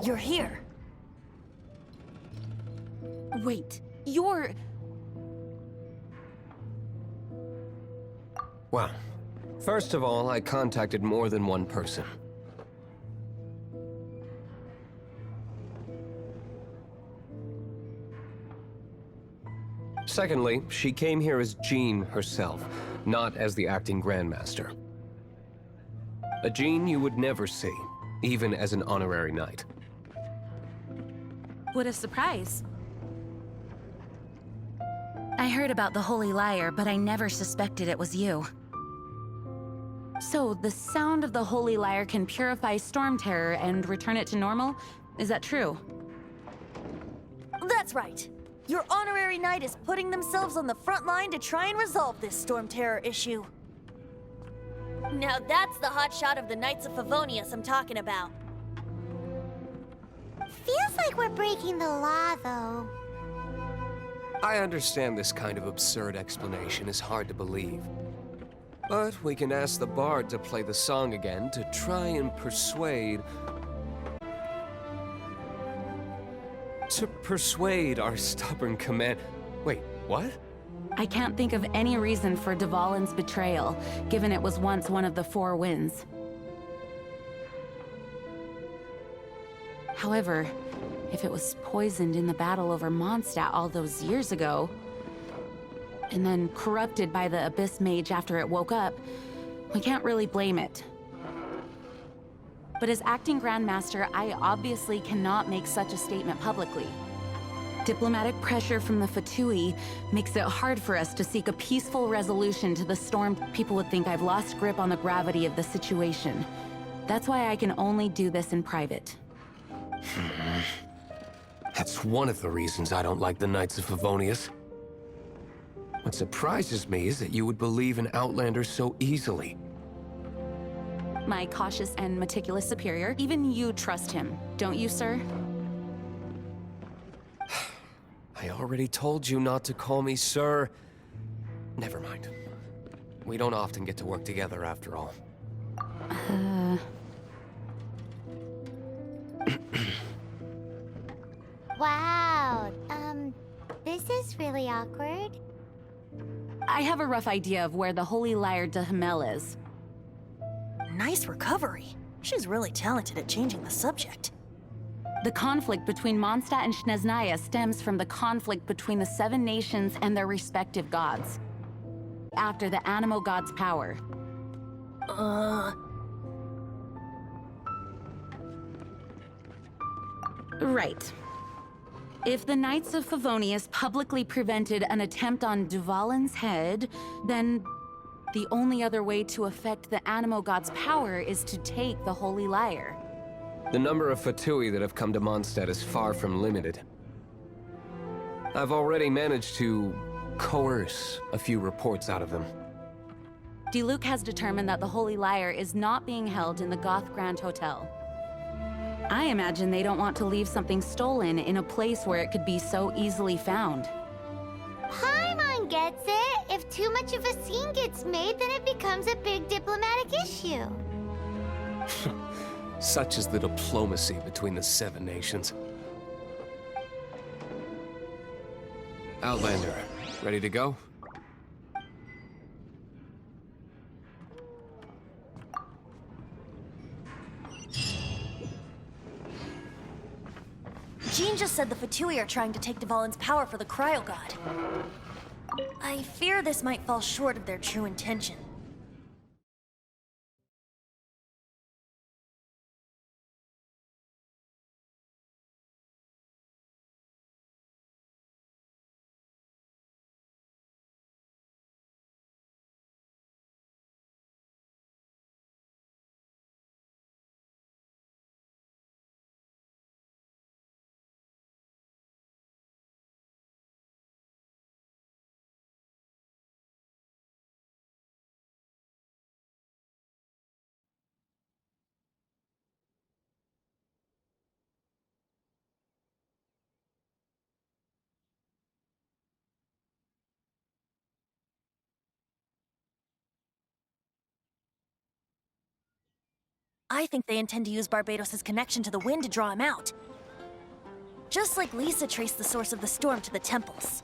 You're here. Wait, you're... Well, first of all, I contacted more than one person. Secondly, she came here as Jean herself, not as the acting Grandmaster. A Jean you would never see, even as an honorary knight. What a surprise. I heard about the Holy Liar, but I never suspected it was you. So, the sound of the Holy Liar can purify Storm Terror and return it to normal? Is that true? That's right. Your honorary knight is putting themselves on the front line to try and resolve this Storm Terror issue. Now that's the hotshot of the Knights of Favonius I'm talking about. Feels like we're breaking the law, though. I understand this kind of absurd explanation is hard to believe. But we can ask the bard to play the song again to try and persuade... our stubborn command... Wait, what? I can't think of any reason for Dvalin's betrayal, given it was once one of the Four Winds. However, if it was poisoned in the battle over Mondstadt all those years ago, and then corrupted by the Abyss Mage after it woke up, we can't really blame it. But as acting Grandmaster, I obviously cannot make such a statement publicly. Diplomatic pressure from the Fatui makes it hard for us to seek a peaceful resolution to the storm. People would think I've lost grip on the gravity of the situation. That's why I can only do this in private. That's one of the reasons I don't like the Knights of Favonius. What surprises me is that you would believe in Outlanders so easily. My cautious and meticulous superior, even you trust him, don't you, sir? I already told you not to call me sir. Never mind. We don't often get to work together after all. Wow, this is really awkward. I have a rough idea of where the Holy Liar de Himmel is. Nice recovery. She's really talented at changing the subject. The conflict between Mondstadt and Snezhnaya stems from the conflict between the Seven Nations and their respective gods. After the Animo God's power. Right. If the Knights of Favonius publicly prevented an attempt on Dvalin's head, then the only other way to affect the Animo God's power is to take the Holy Liar. The number of Fatui that have come to Mondstadt is far from limited. I've already managed to coerce a few reports out of them. Diluc has determined that the Holy Liar is not being held in the Goth Grand Hotel. I imagine they don't want to leave something stolen in a place where it could be so easily found. Paimon gets it. If too much of a scene gets made, then it becomes a big diplomatic issue. Such is the diplomacy between the Seven Nations. Outlander, ready to go? Jean just said the Fatui are trying to take Dvalin's power for the Cryo God. I fear this might fall short of their true intention. I think they intend to use Barbados' connection to the wind to draw him out. Just like Lisa traced the source of the storm to the temples.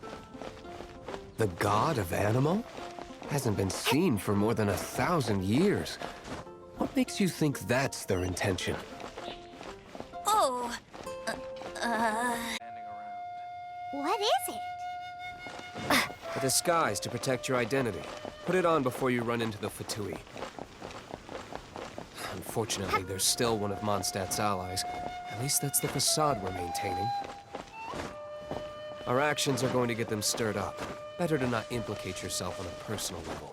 The god of Animo? Hasn't been seen for more than 1,000 years. What makes you think that's their intention? Oh, What is it? A disguise to protect your identity. Put it on before you run into the Fatui. Unfortunately, they're still one of Mondstadt's allies. At least that's the facade we're maintaining. Our actions are going to get them stirred up. Better to not implicate yourself on a personal level.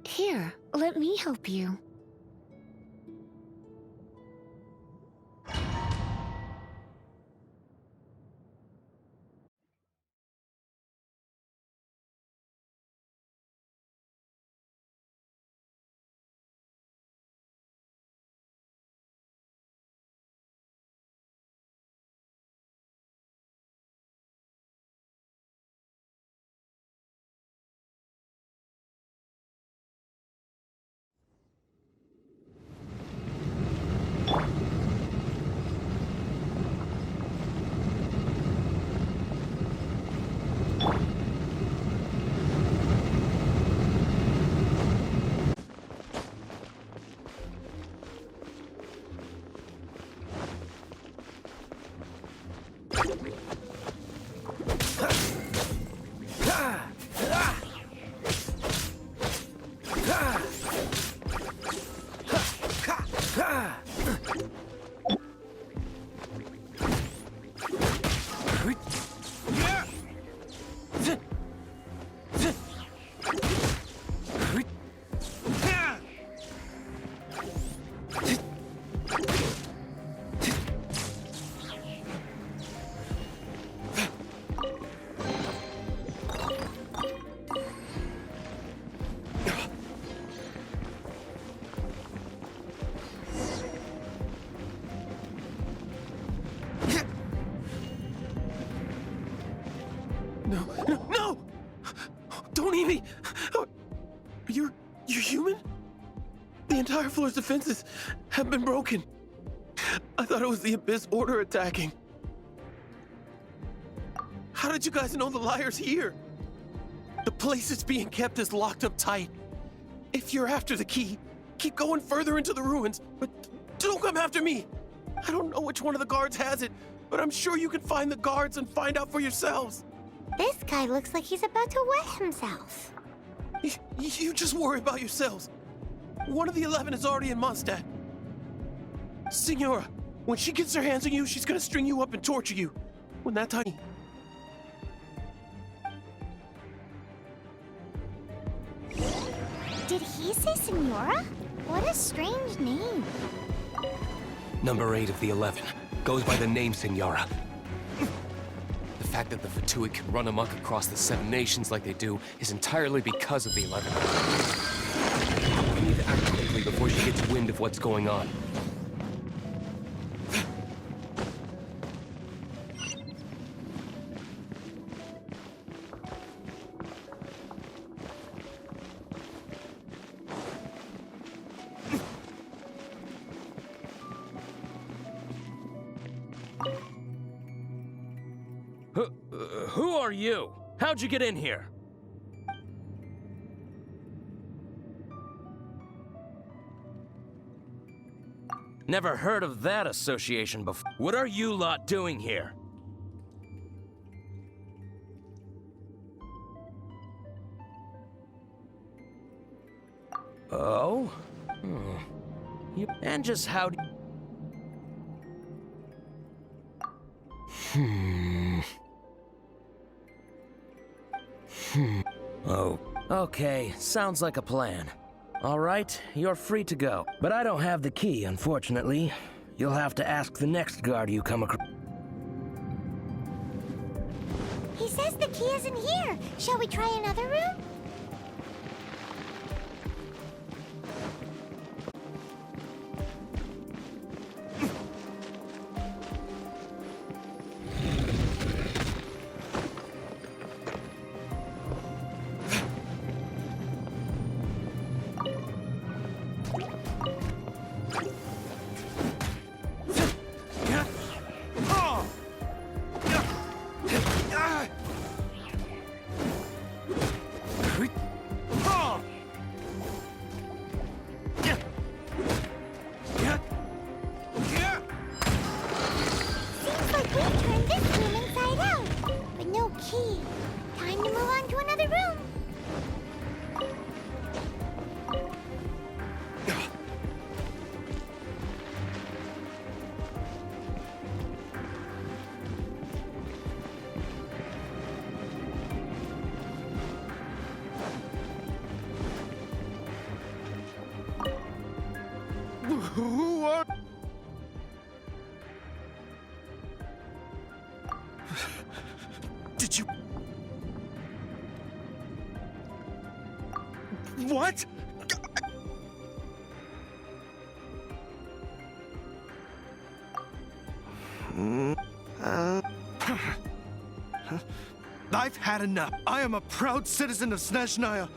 Here, let me help you. No! Don't eat me! You're human? The entire floor's defenses have been broken. I thought it was the Abyss Order attacking. How did you guys know the liar's here? The place it's being kept is locked up tight. If you're after the key, keep going further into the ruins, but don't come after me. I don't know which one of the guards has it, but I'm sure you can find the guards and find out for yourselves. This guy looks like he's about to wet himself. You just worry about yourselves. One of the 11 is already in Mondstadt. Signora, when she gets her hands on you, she's gonna string you up and torture you. When that time... Did he say Senora? What a strange name. Number 8 of the 11. Goes by the name Signora. The fact that the Fatui can run amok across the 7 nations like they do is entirely because of the 11. We need to act quickly before she gets wind of what's going on. Who are you? How'd you get in here? Never heard of that association before. What are you lot doing here? Oh? And just how do... Oh, okay. Sounds like a plan. All right, you're free to go. But I don't have the key, unfortunately. You'll have to ask the next guard you come across. He says the key isn't here. Shall we try another room? Who are... Did you... What? I've had enough. I am a proud citizen of Snezhnaya.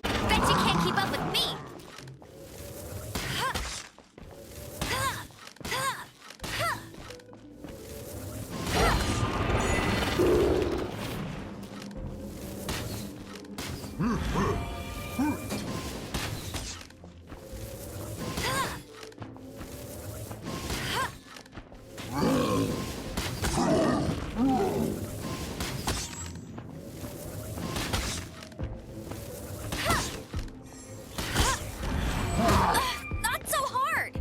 Bet you can't keep up with me! Not so hard!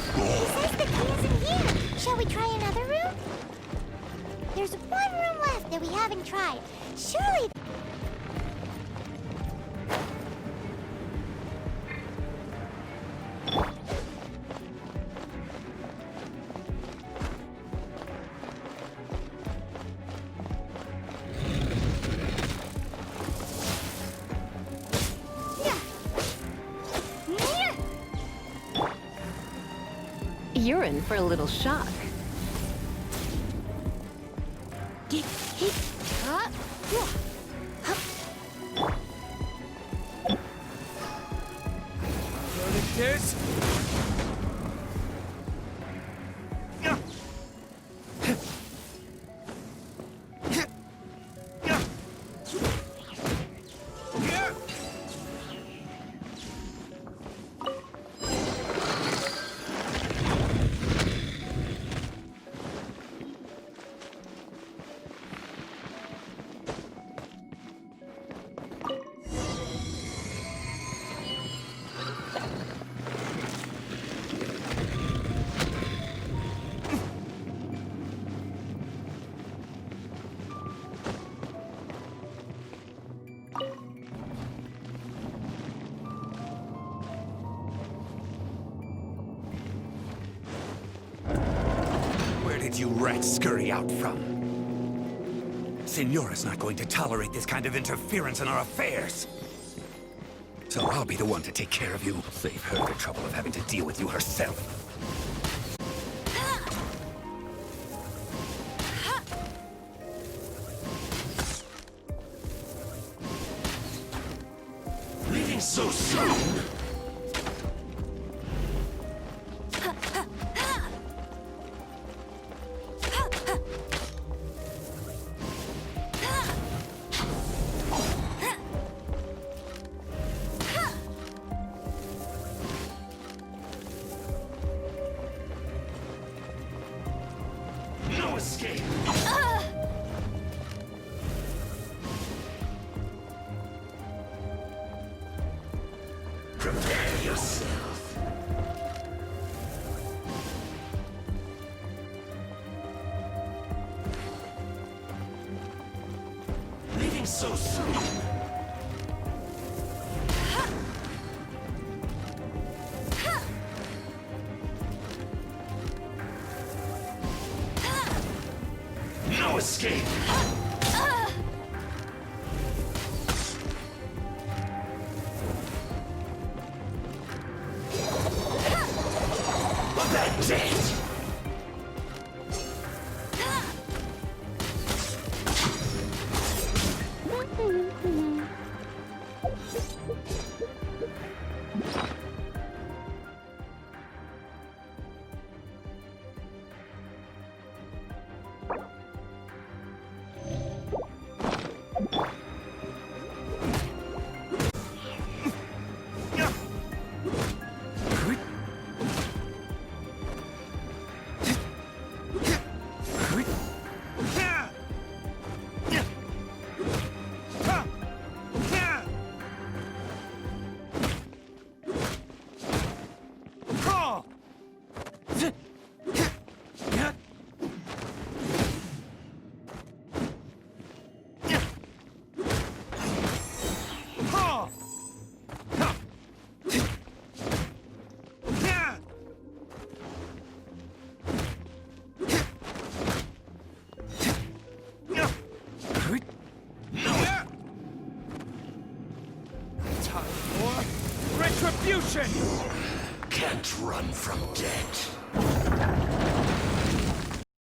He says the key isn't here. Shall we try another room? There's one room left that we haven't tried. Surely... You're in for a little shock. This? did you rats scurry out from? Signora's not going to tolerate this kind of interference in our affairs. So I'll be the one to take care of you. Save her the trouble of having to deal with you herself. Leaving so soon? No escape! Prepare yourself. Leaving so soon? No escape! That's it! Time for retribution! Can't run from death.